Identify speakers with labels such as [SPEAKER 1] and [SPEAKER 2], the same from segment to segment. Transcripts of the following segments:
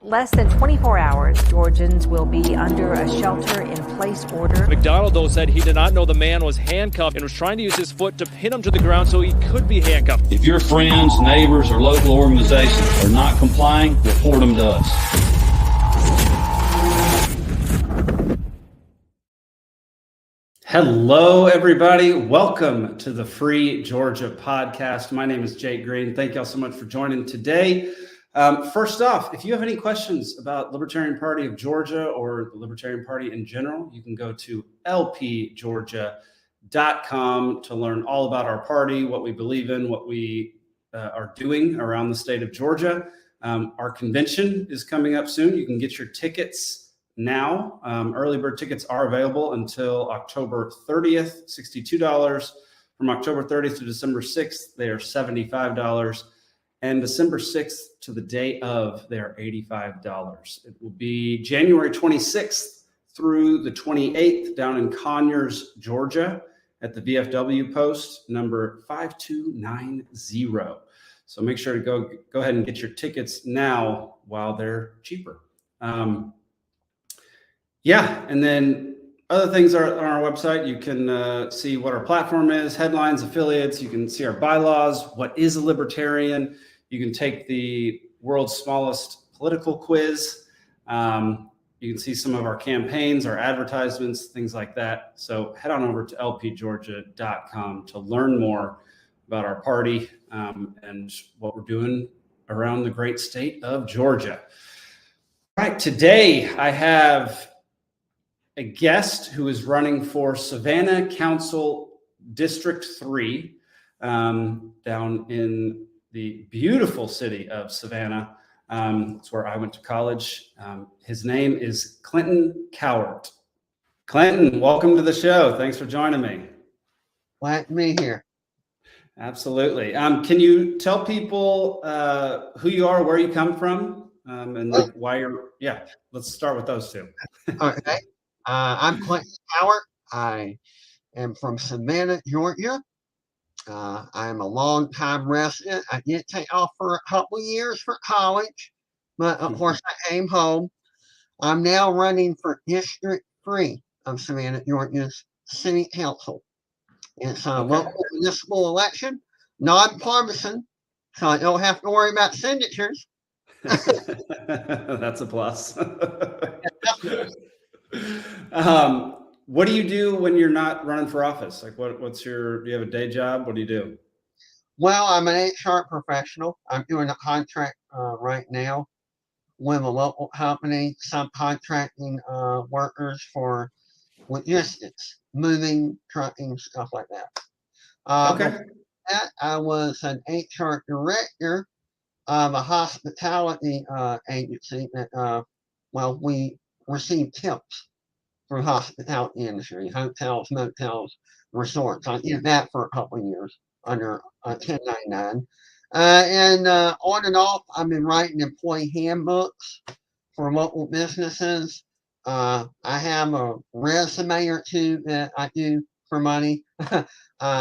[SPEAKER 1] Less than 24 hours, Georgians will be under a shelter-in-place order.
[SPEAKER 2] McDonald, though, said he did not know the man was handcuffed and was trying to use his foot to pin him to the ground so he could be handcuffed.
[SPEAKER 3] If your friends, neighbors, or local organizations are not complying, report them to us.
[SPEAKER 4] Hello, everybody. Welcome to the Free Georgia podcast. My name is Jake Green. Thank y'all so much for joining today. First off, if you have any questions about Libertarian Party of Georgia or the Libertarian Party in general, you can go to lpgeorgia.com to learn all about our party, what we believe in, what we are doing around the state of Georgia. Our convention is coming up soon. You can get your tickets now. Early bird tickets are available until October 30th, $62. From October 30th to December 6th, they are $75. And December 6th to the day of, they're $85. It will be January 26th through the 28th down in Conyers, Georgia at the VFW post number 5290. So make sure to go ahead and get your tickets now while they're cheaper. And then other things are on our website. You can see what our platform is, headlines, affiliates. You can see our bylaws. What is a libertarian? You can take the world's smallest political quiz. You can see some of our campaigns, our advertisements, things like that. So head on over to lpgeorgia.com to learn more about our party and what we're doing around the great state of Georgia. All right, today I have a guest who is running for Savannah Council District 3 down in the beautiful city of Savannah. It's where I went to college. His name is Clinton Cowart. Clinton, welcome to the show. Thanks for joining me.
[SPEAKER 5] Glad to be here.
[SPEAKER 4] Absolutely. Can you tell people who you are, where you come from, and like why you're, let's start with those two.
[SPEAKER 5] Okay. I'm Clinton Cowart. I am from Savannah, Georgia. I'm a long-time resident. I did take off for a couple of years for college, but of course I came home. I'm now running for District 3 of Savannah, Georgia's City Council. It's a local municipal election, non-partisan, so I don't have to worry about signatures.
[SPEAKER 4] That's a plus. What do you do when you're not running for office? Like do you have a day job? What do you do?
[SPEAKER 5] Well, I'm an HR professional. I'm doing a contract right now with a local company, subcontracting workers for logistics, moving, trucking, stuff like that. Before that, I was an HR director of a hospitality agency that, we received tips from hospitality industry, hotels, motels, resorts. I did that for a couple of years under 1099. And on and off, I've been writing employee handbooks for local businesses. I have a resume or two that I do for money. I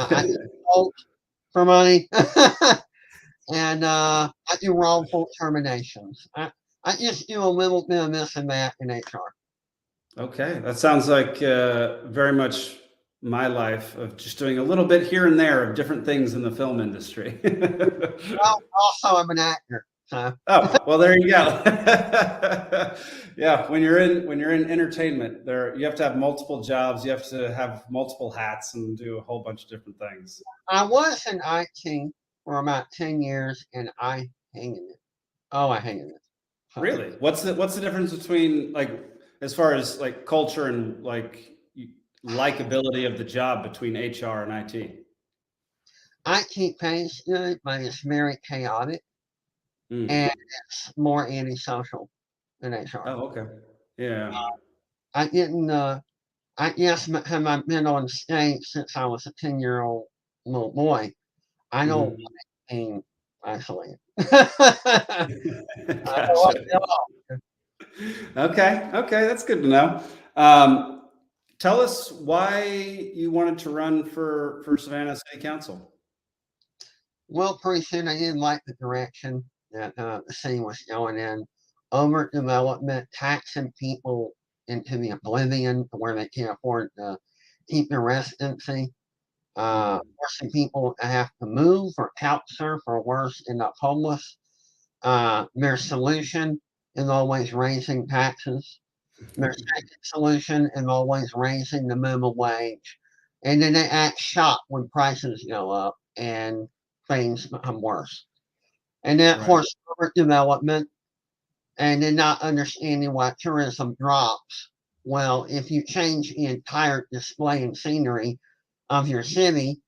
[SPEAKER 5] consult for money. And I do wrongful terminations. I just do a little bit of this and that in HR.
[SPEAKER 4] Okay, that sounds like very much my life of just doing a little bit here and there of different things in the film industry.
[SPEAKER 5] Well, also I'm an actor. So.
[SPEAKER 4] Oh, well, there you go. Yeah, when you're in entertainment, you have to have multiple jobs. You have to have multiple hats and do a whole bunch of different things.
[SPEAKER 5] I was in IT for about 10 years, and I hated it. Oh, I hated it. So.
[SPEAKER 4] Really? What's the difference between as far as like culture and likability of the job between HR and IT?
[SPEAKER 5] IT pays good, but it's very chaotic, and it's more antisocial than HR.
[SPEAKER 4] Oh, okay. Yeah.
[SPEAKER 5] I didn't. I guess have I been on stage since I was a 10-year-old little boy. I don't like being isolated.
[SPEAKER 4] Okay, that's good to know. Tell us why you wanted to run for Savannah City Council.
[SPEAKER 5] Well, pretty soon I didn't like the direction that the city was going in overdevelopment, taxing people into the oblivion where they can't afford to keep their residency, forcing people to have to move or couch surf or worse, end up homeless. Their solution is always raising taxes. Their second solution is always raising the minimum wage. And then they act shocked when prices go up and things become worse. And then, of course, development, and then not understanding why tourism drops. Well, if you change the entire display and scenery of your city,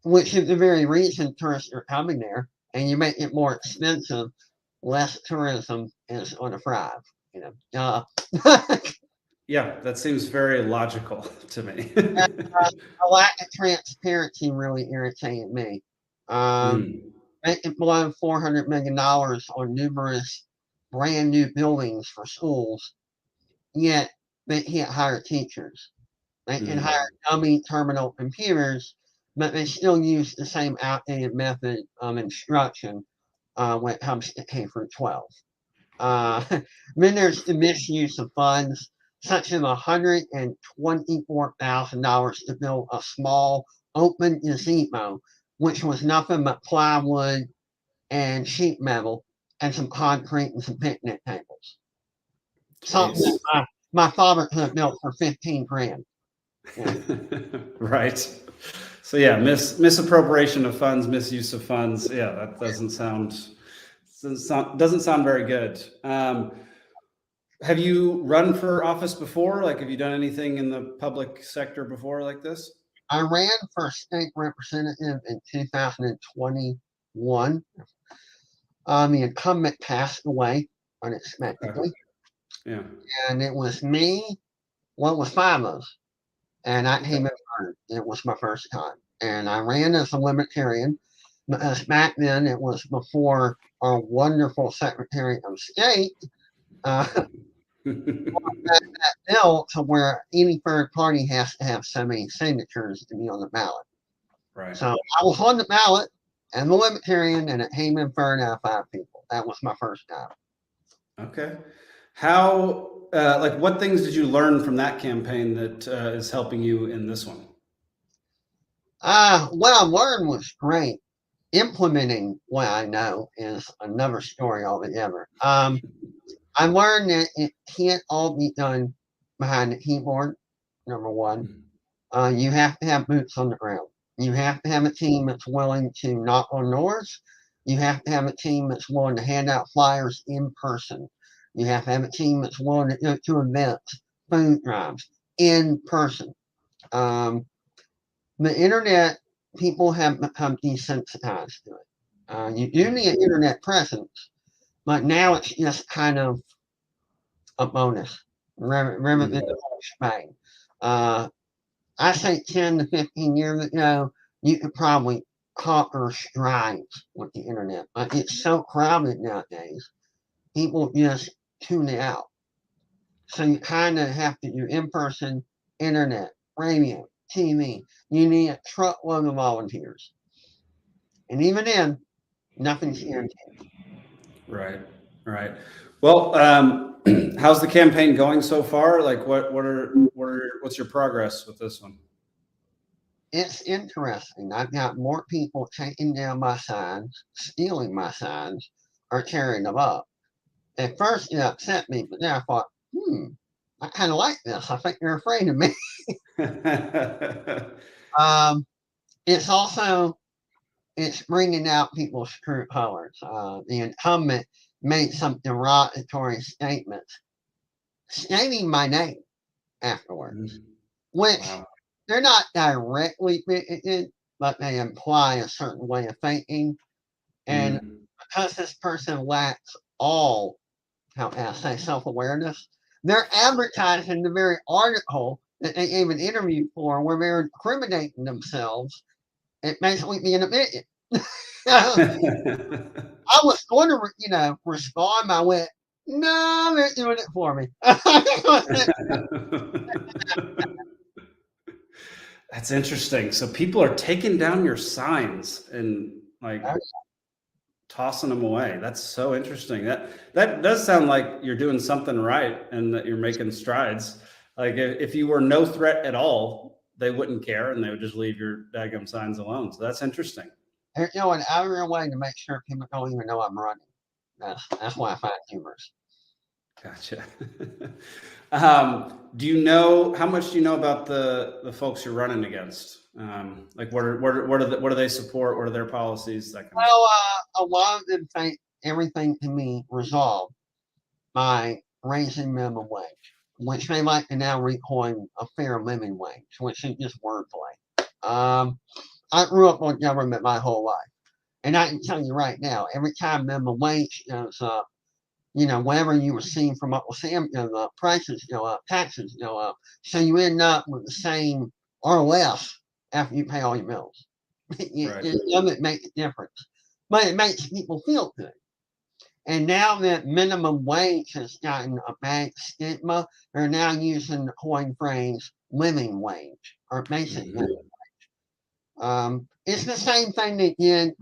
[SPEAKER 5] which is the very reason tourists are coming there, and you make it more expensive, less tourism is going to thrive. You know,
[SPEAKER 4] Yeah, that seems very logical to me.
[SPEAKER 5] a lack of transparency really irritated me. Making below $400 million on numerous brand new buildings for schools, yet they can't hire teachers. They can hire dummy terminal computers, but they still use the same outdated method of instruction when it comes to K through 12. Then there's the misuse of funds, such as $124,000 to build a small open gazebo, which was nothing but plywood and sheet metal and some concrete and some picnic tables. Something that my father could have built for 15 grand. Yeah.
[SPEAKER 4] Right. So yeah, misappropriation of funds, misuse of funds. Yeah, that doesn't sound very good. Have you run for office before? Like, have you done anything in the public sector before like this?
[SPEAKER 5] I ran for state representative in 2021. The incumbent passed away unexpectedly.
[SPEAKER 4] Yeah.
[SPEAKER 5] And it was me, well, it was 5 of us. And I came in third. It was my first time. And I ran as a Libertarian. Because back then, it was before our wonderful Secretary of State that bill to where any third party has to have so many signatures to be on the ballot.
[SPEAKER 4] Right.
[SPEAKER 5] So I was on the ballot and the Libertarian, and it came in third out of 5 people. That was my first time.
[SPEAKER 4] Okay. How, what things did you learn from that campaign that is helping you in this one?
[SPEAKER 5] What I learned was great. Implementing what I know is another story altogether. I learned that it can't all be done behind the keyboard, number one. You have to have boots on the ground. You have to have a team that's willing to knock on doors. You have to have a team that's willing to hand out flyers in person. You have to have a team that's willing to go to events, food drives, in person. The internet, people have become desensitized to it. You do need an internet presence, but now it's just kind of a bonus. Remember the whole shebang. I say 10 to 15 years ago, you could probably conquer strides with the internet, but it's so crowded nowadays, people just tune it out. So you kind of have to do in-person, internet, radio, TV. You need a truckload of volunteers. And even then, nothing's guaranteed.
[SPEAKER 4] Right. Well, how's the campaign going so far? Like, what's your progress with this one?
[SPEAKER 5] It's interesting. I've got more people taking down my signs, stealing my signs, or tearing them up. At first, it upset me, but then I thought, I kind of like this. I think they're afraid of me. It's bringing out people's true colors. The incumbent made some derogatory statements, stating my name afterwards, which they're not directly written, but they imply a certain way of thinking. And because this person lacks all, how can I say, self-awareness, they're advertising the very article that they gave an interview for where they're incriminating themselves and basically being admitted. I was going to, respond. I went, no, they're doing it for me.
[SPEAKER 4] That's interesting. So people are taking down your signs and tossing them away. That's so interesting. That does sound like you're doing something right and that you're making strides. Like if you were no threat at all, they wouldn't care and they would just leave your daggum signs alone. So that's interesting.
[SPEAKER 5] They're going out of their way to make sure people don't even know I'm running. That's why I find humorous.
[SPEAKER 4] Gotcha. Do you know how much do you know about the folks you're running against? Like what do they support? What are their policies? That kind
[SPEAKER 5] Well, a lot of them think everything can be resolved by raising minimum wage, which they like to now recoin a fair living wage, which is just wordplay. I grew up on government my whole life, and I can tell you right now, every time minimum wage goes up, whenever you receive from Uncle Sam goes up, prices go up, taxes go up, so you end up with the same or less after you pay all your bills. It doesn't make a difference, but it makes people feel good. And now that minimum wage has gotten a bad stigma, they're now using the coin phrase living wage or basic living wage. It's the same thing they did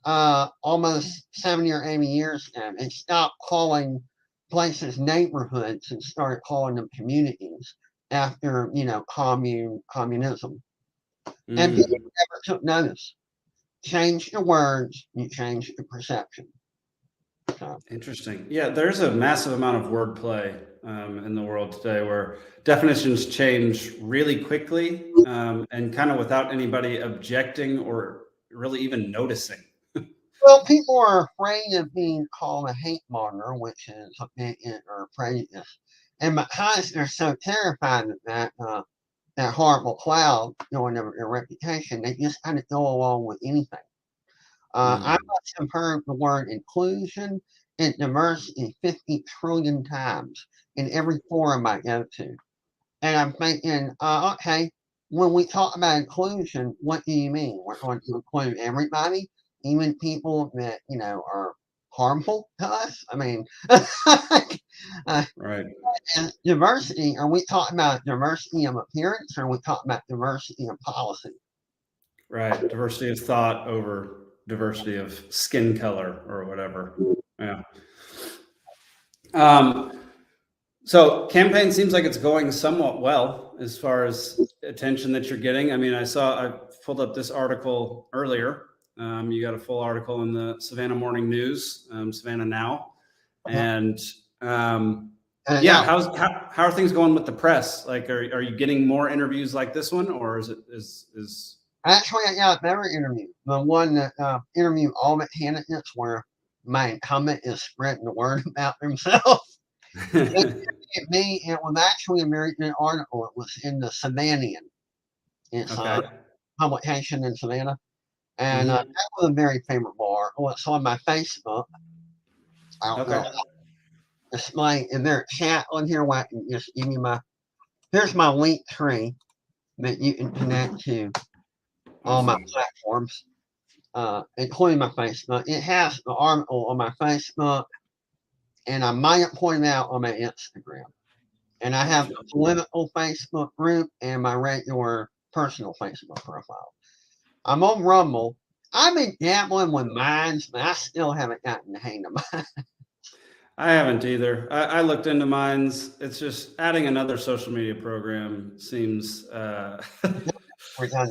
[SPEAKER 5] almost 70 or 80 years ago. They stopped calling places neighborhoods and started calling them communities after, communism. And people never took notice. Change the words, you change the perception. So.
[SPEAKER 4] Interesting. Yeah, there's a massive amount of wordplay in the world today where definitions change really quickly and kind of without anybody objecting or really even noticing.
[SPEAKER 5] Well, people are afraid of being called a hate monitor, which is opinion or prejudice. And because they're so terrified of that horrible cloud going over their reputation, they just kind of go along with anything. I must have heard the word inclusion and diversity 50 trillion times in every forum I go to. And I'm thinking, okay, when we talk about inclusion, what do you mean? We're going to include everybody, even people that, are harmful to us? I mean,
[SPEAKER 4] right.
[SPEAKER 5] And diversity, are we talking about diversity of appearance or are we talking about diversity of policy?
[SPEAKER 4] Right. Diversity of thought over diversity of skin color or whatever. Yeah. So campaign seems like it's going somewhat well as far as attention that you're getting. I mean, I pulled up this article earlier. You got a full article in the Savannah Morning News, Savannah Now. And yeah, how are things going with the press? Like, are you getting more interviews like this one, or is
[SPEAKER 5] Actually, I got a better interview. The one that interviewed all the candidates where my incumbent is spreading the word about themselves. Me, it was actually a very good article. It was in the Savannian. It's a publication in Savannah. And that was a very favorable article. It's on my Facebook. I don't know. It's is there a chat on here where I can just give you here's my link tree that you can connect to all my platforms, including my Facebook. It has the article on my Facebook, and I might have pointed out on my Instagram. And I have a political Facebook group and my regular personal Facebook profile. I'm on Rumble. I've been dabbling with Minds, but I still haven't gotten the hang of mine.
[SPEAKER 4] I haven't either. I looked into Minds. It's just adding another social media program seems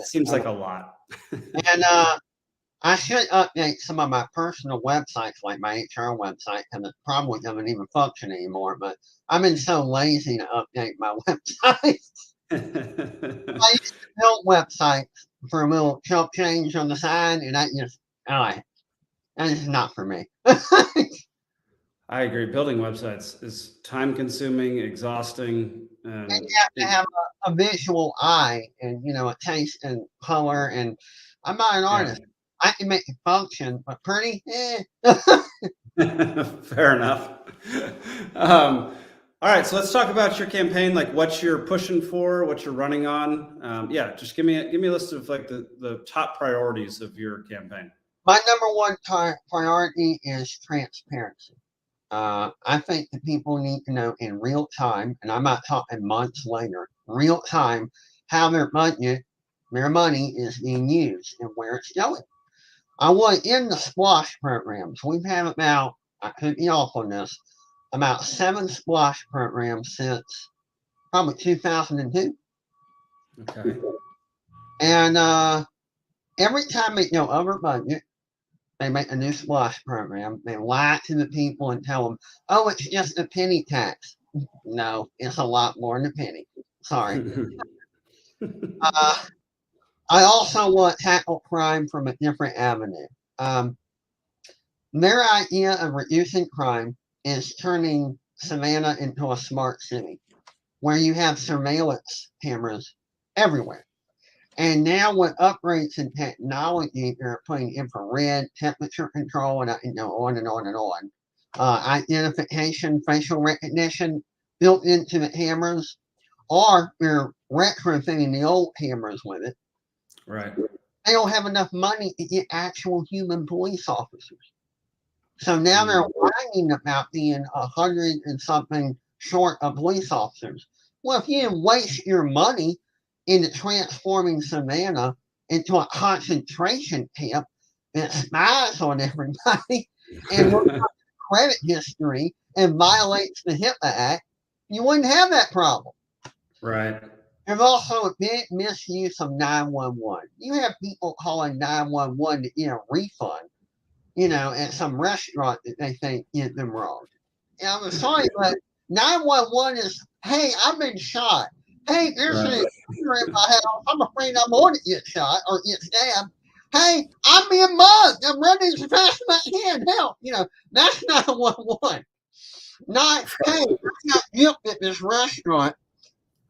[SPEAKER 4] seems like a lot.
[SPEAKER 5] And I should update some of my personal websites, like my HR website, because it probably doesn't even function anymore. But I've been so lazy to update my websites. I used to build websites for a little chump change on the side, and that is not for me.
[SPEAKER 4] I agree. Building websites is time consuming, exhausting.
[SPEAKER 5] And you have to have a visual eye and, a taste and color. And I'm not an artist. I can make it function, but pretty,
[SPEAKER 4] Fair enough. All right. So let's talk about your campaign, like what you're pushing for, what you're running on. Just give me a list of like the top priorities of your campaign.
[SPEAKER 5] My number one priority is transparency. I think that people need to know in real time, and I'm not talking months later, real time, how their money is being used and where it's going. I was in the SPLOSH programs. We've had about, I could be off on this, about 7 SPLOSH programs since probably 2002.
[SPEAKER 4] Okay.
[SPEAKER 5] And every time they go over budget, they make a new SPLOSH program. They lie to the people and tell them, oh, it's just a penny tax. No, it's a lot more than a penny. Sorry. I also want to tackle crime from a different avenue. Their idea of reducing crime is turning Savannah into a smart city where you have surveillance cameras everywhere. And now with upgrades in technology, they're putting infrared, temperature control, and on and on and on. Identification, facial recognition built into the cameras, or they're retrofitting the old cameras with it.
[SPEAKER 4] Right.
[SPEAKER 5] They don't have enough money to get actual human police officers. So now they're whining about being 100 and something short of police officers. Well, if you waste your money into transforming Savannah into a concentration camp that spies on everybody and looks at credit history and violates the HIPAA Act, you wouldn't have that problem.
[SPEAKER 4] Right.
[SPEAKER 5] There's also a big misuse of 911. You have people calling 911 to get a refund, at some restaurant that they think did them wrong. And I'm sorry, but 911 is, hey, I've been shot. Hey, there's an intruder in my house. I'm afraid I'm going to get shot or get stabbed. Hey, I'm being mugged. I'm running as fast as I can. Help. That's 911. Not, hey, I got guilt at this restaurant.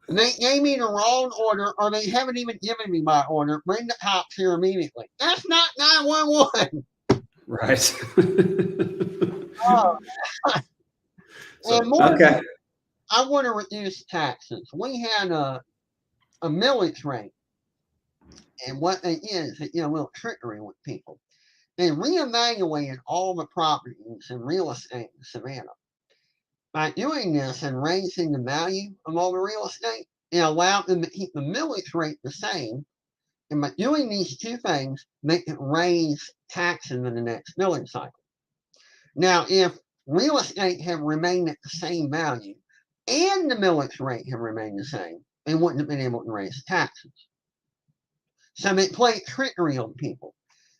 [SPEAKER 5] They gave me the wrong order, or they haven't even given me my order. Bring the cops here immediately. That's not 911.
[SPEAKER 4] Right.
[SPEAKER 5] And more okay. I want to reduce taxes. We had a millage rate, and what it is, a little trickery with people. They reevaluated all the properties and real estate in Savannah. By doing this and raising the value of all the real estate, it allowed them to keep the millage rate the same. And by doing these two things, they can raise taxes in the next millage cycle. Now, if real estate had remained at the same value and the millage rate had remained the same, they wouldn't have been able to raise taxes. So they played trickery on people.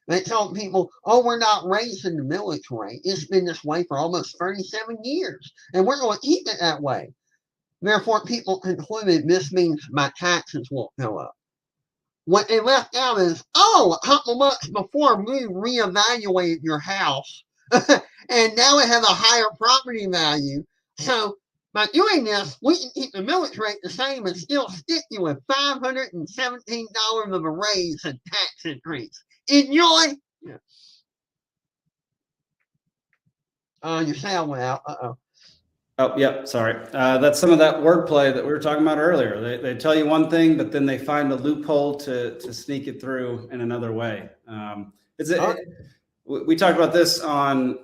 [SPEAKER 5] They told people, oh, we're not raising the millage rate. It's been this way for almost 37 years, and we're going to keep it that way. Therefore, people concluded this means my taxes won't go up. What they left out is, a couple months before we reevaluated your house, and now it has a higher property value. So by doing this, we can keep the millage rate the same and still stick you with $517 of a raise and tax increase. Enjoy. Your sound went out.
[SPEAKER 4] Oh, yep. Sorry. That's some of that wordplay that we were talking about earlier. They tell you one thing, but then they find a loophole to sneak it through in another way. We talked about this on,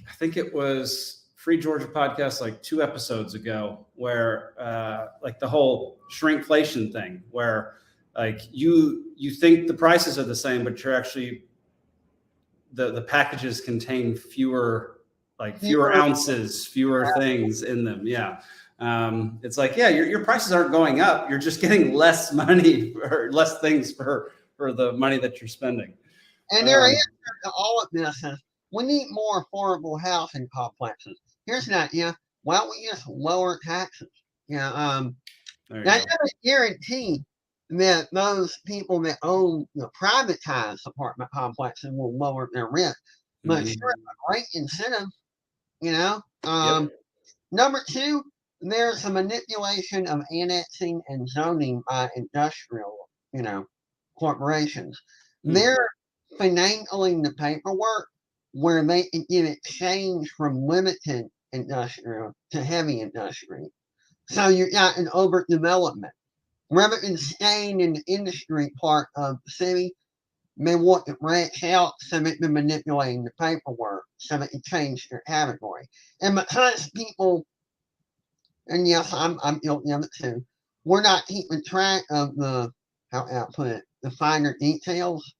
[SPEAKER 4] I think it was Free Georgia podcast, like 2 episodes ago, where like the whole shrinkflation thing, where like you think the prices are the same, but you're actually the packages contain fewer ounces, fewer things in them. Yeah. It's like, yeah, your prices aren't going up. You're just getting less money or less things for the money that you're spending.
[SPEAKER 5] And their answer to all of this is, we need more affordable housing complexes. Here's an idea. Why don't we just lower taxes? That doesn't guarantee that those people that own privatized apartment complexes will lower their rent. But sure, a great incentive. Number 2, there's a manipulation of annexing and zoning by industrial, corporations. They're finagling the paperwork where they can get it changed from limited industrial to heavy industry. So you got an overdevelopment. Rather than staying in the industry part of the city, they want to branch out, so they've been manipulating the paperwork so they can change their category. And because people, and yes, I'm guilty of it too, we're not keeping track of the finer details.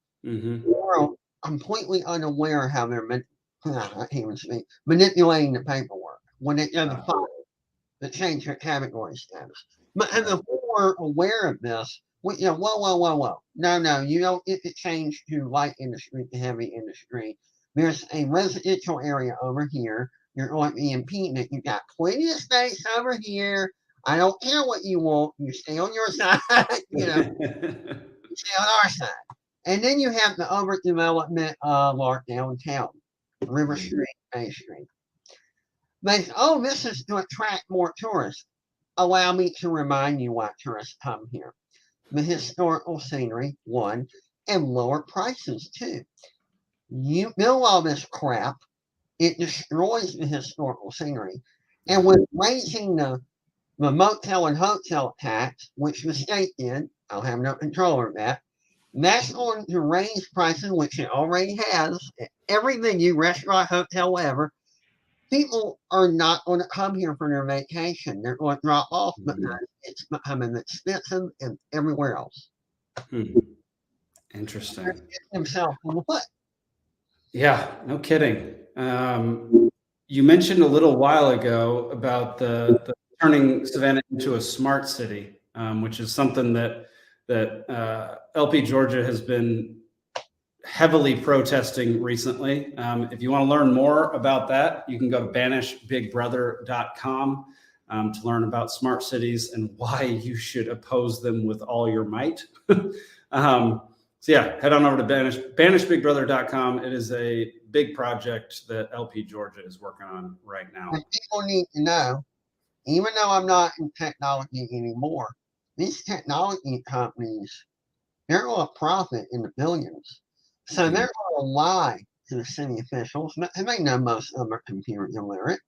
[SPEAKER 5] completely unaware how they're I can't even speak, manipulating the paperwork when they go to file to change your category status. But and if we're aware of this, whoa. No, you don't get to change to light industry to heavy industry. There's a residential area over here. You're going to be impeding. You got plenty of space over here. I don't care what you want. You stay on your side, you stay on our side. And then you have the overdevelopment of our downtown, River Street, Bay Street. They say, oh, this is to attract more tourists. Allow me to remind you why tourists come here. The historical scenery, one, and lower prices, two. You build all this crap, it destroys the historical scenery. And with raising the motel and hotel tax, which the state did, I'll have no control over that. That's going to raise prices, which it already has, at every venue, restaurant, hotel, whatever. People are not going to come here for their vacation. They're going to drop off because it's becoming expensive and everywhere else.
[SPEAKER 4] Interesting.
[SPEAKER 5] Himself in the foot.
[SPEAKER 4] Yeah, no kidding. You mentioned a little while ago about the turning Savannah into a smart city, which is something that LP Georgia has been heavily protesting recently. If you want to learn more about that, you can go to banishbigbrother.com to learn about smart cities and why you should oppose them with all your might. So yeah, head on over to banishbigbrother.com. It is a big project that LP Georgia is working on right now.
[SPEAKER 5] And people need to know, even though I'm not in technology anymore, these technology companies, they're going to profit in the billions. So they're going to lie to the city officials. And they know most of them are computer illiterate.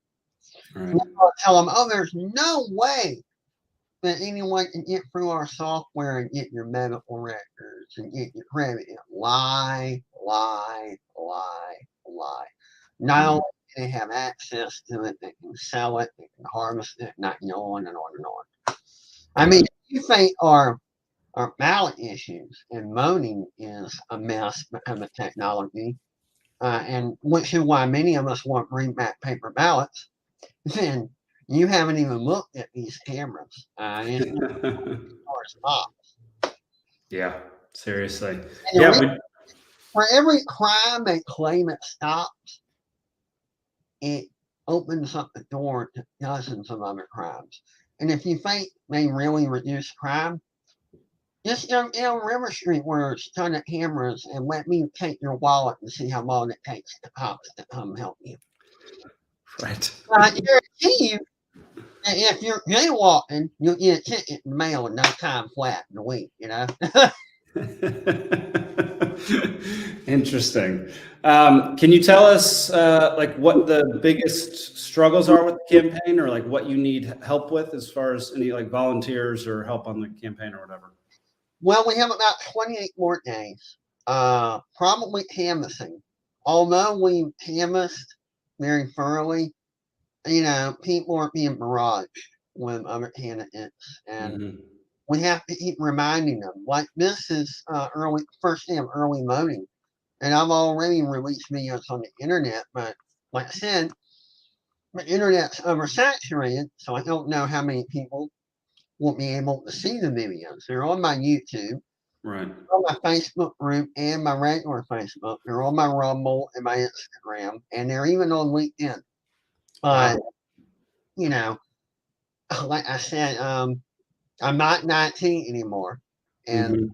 [SPEAKER 4] Right.
[SPEAKER 5] They're going to tell them, oh, there's no way that anyone can get through our software and get your medical records and get your credit. Lie. Not only do they have access to it, they can sell it, they can harvest it, not on and on and on. I mean, you think our ballot issues and voting is a mess because of technology, and which is why many of us want to bring back paper ballots, then you haven't even looked at these cameras.
[SPEAKER 4] Yeah, seriously.
[SPEAKER 5] For every crime they claim it stops, it opens up the door to dozens of other crimes. And if you think they really reduce crime, just go down River Street where there's a ton of cameras and let me take your wallet and see how long it takes the cops to come help you.
[SPEAKER 4] Right.
[SPEAKER 5] I guarantee you, if you're jaywalking, you'll get a ticket in the mail in no time flat in a week,
[SPEAKER 4] Interesting. Can you tell us like what the biggest struggles are with the campaign, or like what you need help with as far as any like volunteers or help on the campaign or whatever?
[SPEAKER 5] Well, we have about 28 more days. Probably canvassing. Although we canvassed very thoroughly, people are being barraged with other candidates, and we have to keep reminding them. Like this is first day of early voting, and I've already released videos on the internet. But like I said, the internet's oversaturated, so I don't know how many people will be able to see the videos. They're on my YouTube,
[SPEAKER 4] right?
[SPEAKER 5] On my Facebook group and my regular Facebook. They're on my Rumble and my Instagram, and they're even on LinkedIn. But like I said, I'm not 19 anymore, and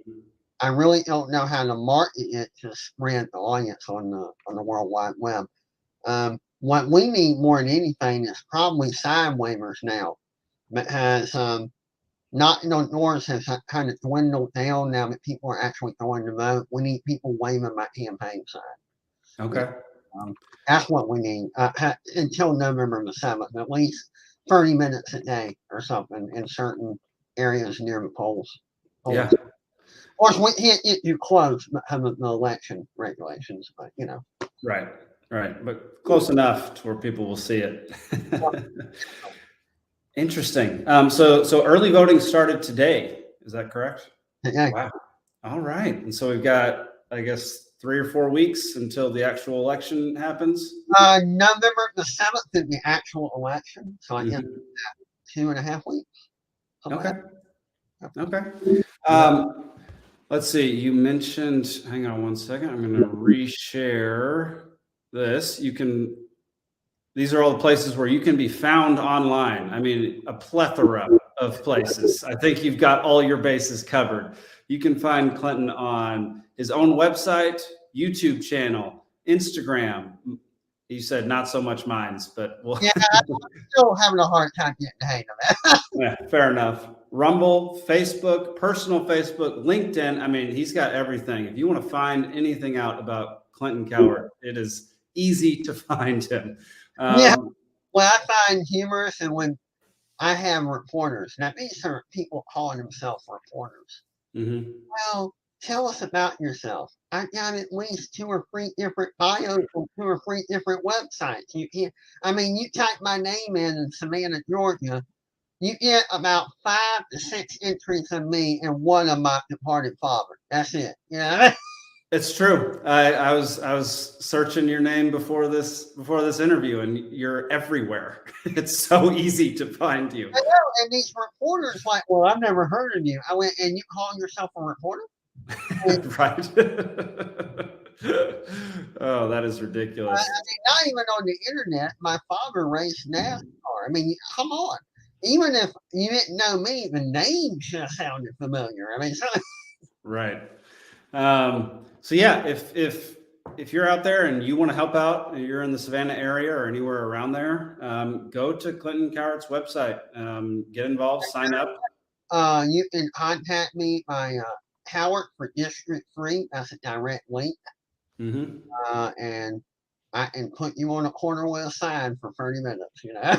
[SPEAKER 5] I really don't know how to market it to spread the audience on the World Wide Web. What we need more than anything is probably sign waivers now, because knocking on doors has kind of dwindled down now that people are actually going to vote. We need people waving my campaign sign.
[SPEAKER 4] Okay.
[SPEAKER 5] That's what we need until November the 7th, at least 30 minutes a day or something in certain areas near the polls.
[SPEAKER 4] Yeah.
[SPEAKER 5] Of course, we can't get you close because of the election regulations, but
[SPEAKER 4] Right. But close enough to where people will see it. Interesting. So early voting started today. Is that correct?
[SPEAKER 5] Yeah.
[SPEAKER 4] Wow. All right. And so we've got, I guess, 3 or 4 weeks until the actual election happens?
[SPEAKER 5] November the 7th is the actual election. So I guess 2.5 weeks.
[SPEAKER 4] Okay.
[SPEAKER 5] Like
[SPEAKER 4] Okay. Let's see. You mentioned, hang on one second. I'm going to reshare this. These are all the places where you can be found online. I mean, a plethora of places. I think you've got all your bases covered. You can find Clinton on his own website, YouTube channel, Instagram. You said not so much Minds, but we'll
[SPEAKER 5] yeah, I'm still having a hard time getting the hang of that.
[SPEAKER 4] yeah, fair enough. Rumble, Facebook, personal Facebook, LinkedIn. I mean, he's got everything. If you want to find anything out about Clinton Cowart, it is easy to find him.
[SPEAKER 5] Yeah. Well, I find humorous, and when I have reporters, now these are people calling themselves reporters.
[SPEAKER 4] Mm-hmm.
[SPEAKER 5] Well, tell us about yourself. I got at least 2 or 3 different bios from 2 or 3 different websites. You type my name in Savannah, Georgia, you get about 5 to 6 entries of me and one of my departed father. That's it. Yeah.
[SPEAKER 4] It's true. I was searching your name before this interview, and you're everywhere. It's so easy to find you.
[SPEAKER 5] I know, and these reporters like, well, I've never heard of you. I went, and you call yourself a reporter?
[SPEAKER 4] Right. Oh, that is ridiculous.
[SPEAKER 5] I mean, not even on the internet. My father raced NASCAR. I mean, come on. Even if you didn't know me, the name just sounded familiar. I mean,
[SPEAKER 4] right. So yeah, if you're out there and you want to help out, and you're in the Savannah area or anywhere around there, go to Clinton Cowart's website, get involved, sign up.
[SPEAKER 5] You can contact me by Cowart for District 3. That's a direct link.
[SPEAKER 4] Mm-hmm.
[SPEAKER 5] And I can put you on a corner with a sign for 30 minutes, you know.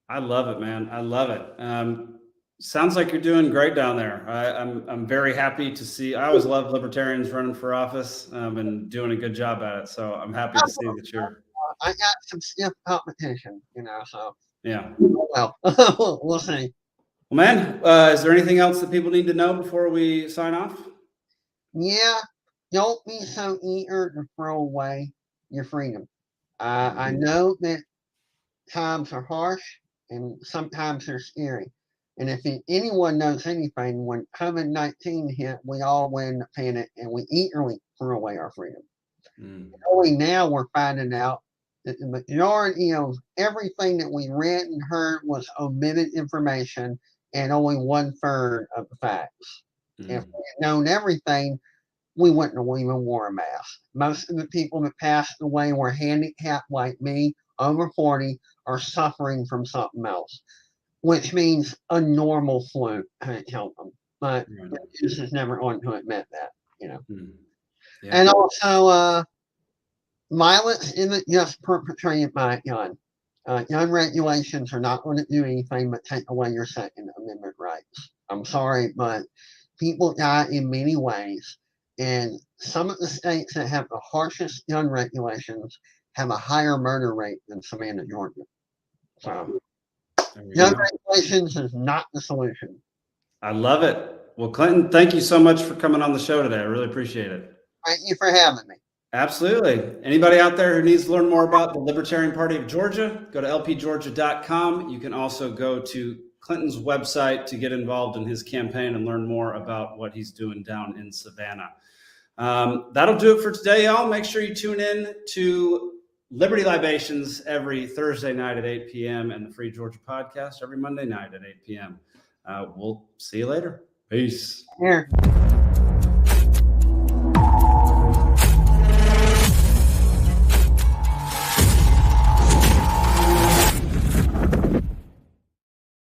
[SPEAKER 4] I love it, man. I love it. Sounds like you're doing great down there. I'm very happy to see. I always love libertarians running for office and doing a good job at it. So I'm happy to see that you're.
[SPEAKER 5] I got some stiff competition, you know. So
[SPEAKER 4] yeah.
[SPEAKER 5] Well, we'll see.
[SPEAKER 4] Well, man, is there anything else that people need to know before we sign off?
[SPEAKER 5] Yeah, don't be so eager to throw away your freedom. I know that times are harsh and sometimes they're scary. And if anyone knows anything, when COVID-19 hit, we all went in a panic and we eagerly threw away our freedom. Only now we're finding out that the majority of everything that we read and heard was omitted information and only 1/3 of the facts. If we had known everything, we wouldn't have even worn a mask. Most of the people that passed away were handicapped like me, over 40, or suffering from something else, which means a normal flu had killed them. But this is never going to admit that, you know. Yeah. And also, violence isn't just perpetrated by a gun. Gun regulations are not going to do anything but take away your Second Amendment rights. I'm sorry, but people die in many ways. And some of the states that have the harshest gun regulations have a higher murder rate than Savannah, Georgia. So, gun regulations is not the solution.
[SPEAKER 4] I love it. Well, Clinton, thank you so much for coming on the show today. I really appreciate it.
[SPEAKER 5] Thank you for having me.
[SPEAKER 4] Absolutely. Anybody out there who needs to learn more about the Libertarian Party of Georgia, go to lpgeorgia.com. You can also go to Clinton's website to get involved in his campaign and learn more about what he's doing down in Savannah. That'll do it for today, y'all. Make sure you tune in to Liberty Libations every Thursday night at 8 p.m. and the Free Georgia Podcast every Monday night at 8 p.m. We'll see you later. Peace.
[SPEAKER 5] Here.